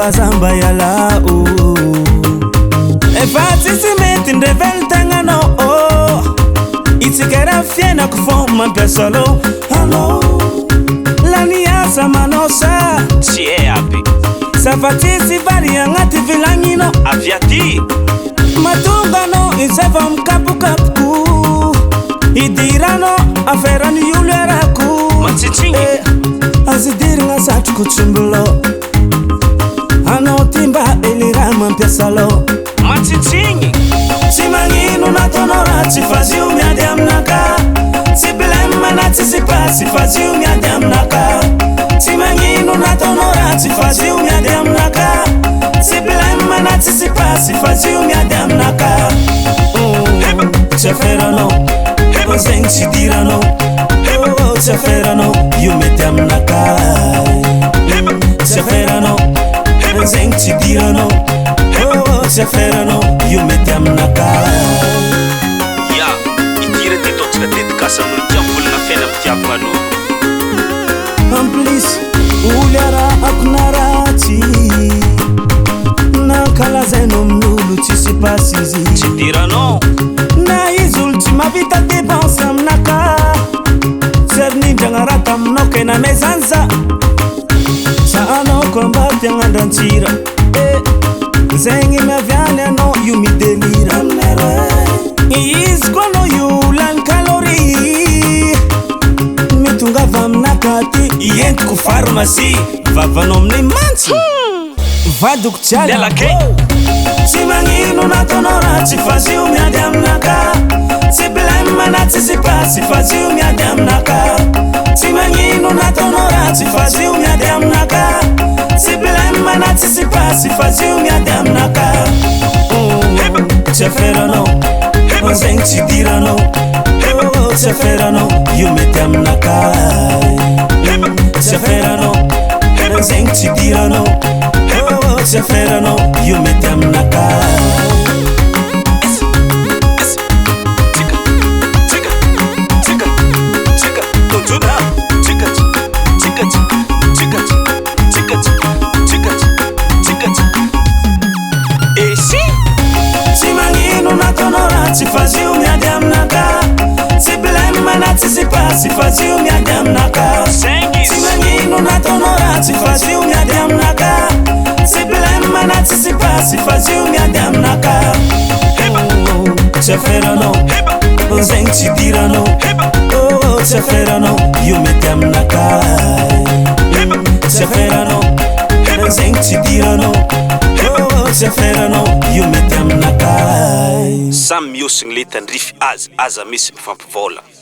zamba yalao efatsisi mety ndrevely tagnanao itsikera fiaina kufo mampiasalo halo laniasa manosa tsy aby safatsisy vary agnaty vilagnino aviaty matongano izava mukapukapku idirano aferani yulu araku matsitsigny azidirigna satroko tsumbolo ano timba elira mampiasalo matsitsigny tsy magnino natonora tsy fazio miady aminaka tsy bilema na tsy sipasy fazio miady aminaka tsy magnino natonora tsy fazio miady aminaka tsy bilema na tsy sipasy fazio miady aminaka tsy aferanao zegny tsy diranao tsy aferanao io mety aminaka tsy aferanao zegny tsy diranao tsy aferanao io mety aminaka ya idira ty ataontsika dedikasa amin'olo tiavolana fiaina amitiavan'olo en plus oliara akona ratsy nankalazaino amin'olo tsy sipasy izy tsy diranao na izy olo tsy mavita dépense aminaka zerin'indragna raha taminao kena mezany za anao ko mba tiagnandrantsira zegny miaviany anao io midelira izy koa anao io lany kalori mitongava aminaka ty ientiko farmasi vavanao aminay mantsy vadoko tsy alakay tsy magnino nataonao raha tsy fazio miady aminaka tsy bilema na tsy sipasy fazio miady aminaka tsy magnino nataonao raha tsy fazio miady aminaka tsy bilema na tsy sipasy fazio miady aminaka tsy aferanao zegny tsy diranao tsy aferanao io mety aminaka tsy aferanao zegny tsy diranao tsy aferanao io mety aminaka tsy fazio miady aminaka tsy bilema na tsy sipasy fazio miady aminaka tsy magnino nataonao raha tsy fazio miady aminaka tsy bilema na tsy sipasy fazio miady aminaka tsy aferanao zegny tsy diranao tsy aferanao io mety aminaka tsy aferanao zegny tsy diranao tsy aferanao io mety aminaka samy miosigny le tandrify aza misy mifampivola